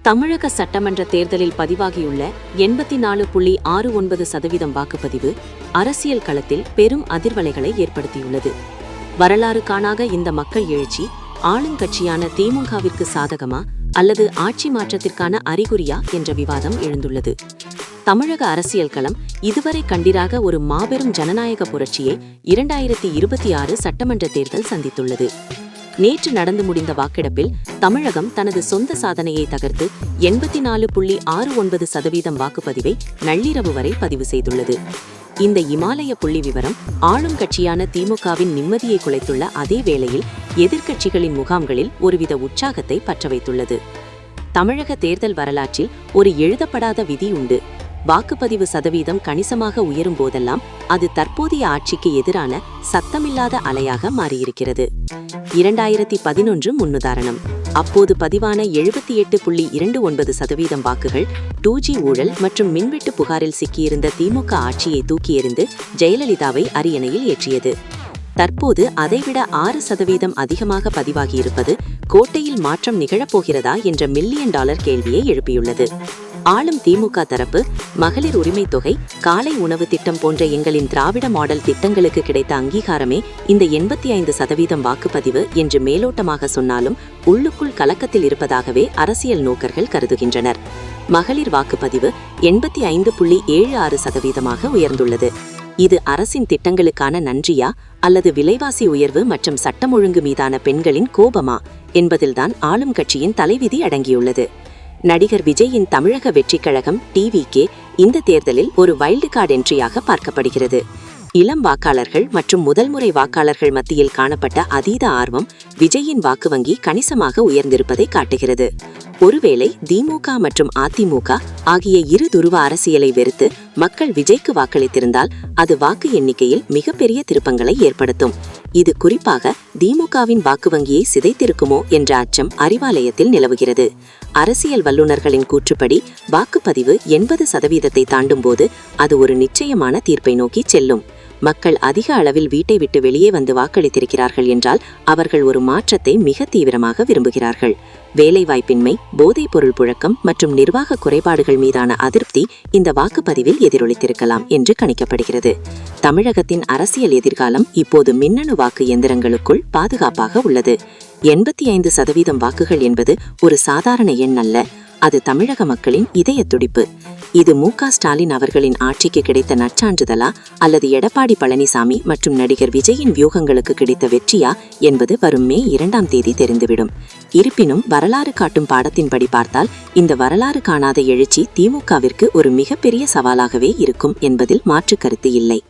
தமிழக சட்டமன்ற தேர்தலில் பதிவாகியுள்ள 84.69% வாக்குப்பதிவு அரசியல் களத்தில் பெரும் அதிர்வலைகளை ஏற்படுத்தியுள்ளது. வரலாறு காணாத இந்த மக்கள் எழுச்சி ஆளுங்கட்சியான திமுகவிற்கு சாதகமா அல்லது ஆட்சி மாற்றத்திற்கான அறிகுறியா என்ற விவாதம் எழுந்துள்ளது. தமிழக அரசியல் களம் இதுவரை கண்டிராத ஒரு மாபெரும் ஜனநாயக புரட்சியை 2026 சட்டமன்ற தேர்தல் சந்தித்துள்ளது. நேற்று நடந்து முடிந்த வாக்கெடுப்பில் தமிழகம் தனது சொந்த சாதனையை தகர்த்து 84.69% வாக்குப்பதிவை நள்ளிரவு வரை பதிவு செய்துள்ளது. இந்த இமாலய புள்ளி விவரம் ஆளும் கட்சியான திமுகவின் நிம்மதியை குலைத்துள்ள அதே வேளையில் எதிர்க்கட்சிகளின் முகாம்களில் ஒருவித உற்சாகத்தை பற்றவைத்துள்ளது. தமிழக தேர்தல் வரலாற்றில் ஒரு எழுதப்படாத விதி உண்டு. வாக்குப்பதிவு சதவீதம் கணிசமாக உயரும் போதெல்லாம் அது தற்போதைய ஆட்சிக்கு எதிரான சத்தமில்லாத அலையாக மாறியிருக்கிறது. 2011 முன்னுதாரணம். அப்போது பதிவான 78.29% வாக்குகள் 2G ஊழல் மற்றும் மின்வெட்டு புகாரில் சிக்கியிருந்த திமுக ஆட்சியை தூக்கி எறிந்து ஜெயலலிதாவை அரியணையில் ஏற்றியது. தற்போது அதைவிட 6% அதிகமாக பதிவாகியிருப்பது கோட்டையில் மாற்றம் நிகழப்போகிறதா என்ற $1 மில்லியன் கேள்வியை எழுப்பியுள்ளது. ஆளும் திமுக தரப்பு மகளிர் உரிமை தொகை, காலை உணவு திட்டம் போன்ற எங்களின் திராவிட மாடல் திட்டங்களுக்கு கிடைத்த அங்கீகாரமே இந்த 85% வாக்குப்பதிவு என்று மேலோட்டமாக சொன்னாலும் உள்ளுக்குள் கலக்கத்தில் இருப்பதாகவே அரசியல் நோக்கர்கள் கருதுகின்றனர். மகளிர் வாக்குப்பதிவு 85.76% உயர்ந்துள்ளது. இது அரசின் திட்டங்களுக்கான நன்றியா அல்லது விலைவாசி உயர்வு மற்றும் சட்டம் ஒழுங்கு மீதான பெண்களின் கோபமா என்பதில்தான் ஆளும் கட்சியின் தலைவிதி அடங்கியுள்ளது. நடிகர் விஜயின் தமிழக வெற்றிக் கழகம் TVK இந்த தேர்தலில் ஒரு வைல்டு கார்டு என்ட்ரியாக பார்க்கப்படுகிறது. இளம் வாக்காளர்கள் மற்றும் முதல்முறை வாக்காளர்கள் மத்தியில் காணப்பட்ட அதீத ஆர்வம் விஜயின் வாக்கு வங்கி கணிசமாக உயர்ந்திருப்பதை காட்டுகிறது. ஒருவேளை திமுக மற்றும் அதிமுக ஆகிய இரு துருவ அரசியலை வெறுத்து மக்கள் விஜய்க்கு வாக்களித்திருந்தால் அது வாக்கு எண்ணிக்கையில் மிகப்பெரிய திருப்பங்களை ஏற்படுத்தும். இது குறிப்பாக திமுகவின் வாக்கு வங்கியை சிதைத்திருக்குமோ என்ற அச்சம் அறிவாலயத்தில் நிலவுகிறது. அரசியல் வல்லுநர்களின் கூற்றுப்படி வாக்குப்பதிவு 80% தாண்டும் போது அது ஒரு நிச்சயமான தீர்ப்பை நோக்கி செல்லும். மக்கள் அதிக அளவில் வீட்டை விட்டு வெளியே வந்து வாக்களித்திருக்கிறார்கள் என்றால் அவர்கள் ஒரு மாற்றத்தை மிக தீவிரமாக விரும்புகிறார்கள். வேலைவாய்ப்பின்மை, போதைப் பொருள் புழக்கம் மற்றும் நிர்வாக குறைபாடுகள் மீதான அதிருப்தி இந்த வாக்குப்பதிவில் எதிரொலித்திருக்கலாம் என்று கணிக்கப்படுகிறது. தமிழகத்தின் அரசியல் எதிர்காலம் இப்போது மின்னணு வாக்கு எந்திரங்களுக்குள் பாதுகாப்பாக உள்ளது. 85% வாக்குகள் என்பது ஒரு சாதாரண எண் அல்ல. அது தமிழக மக்களின் இதய துடிப்பு. இது மு.க. ஸ்டாலின் அவர்களின் ஆட்சிக்கு கிடைத்த நற்சான்றிதழா அல்லது எடப்பாடி பழனிசாமி மற்றும் நடிகர் விஜயின் வியூகங்களுக்கு கிடைத்த வெற்றியா என்பது வரும் மே 2 தெரிந்துவிடும். இருப்பினும் வரலாறு காட்டும் பாடத்தின்படி பார்த்தால் இந்த வரலாறு காணாத எழுச்சி திமுகவிற்கு ஒரு மிகப்பெரிய சவாலாகவே இருக்கும் என்பதில் மாற்று கருத்து இல்லை.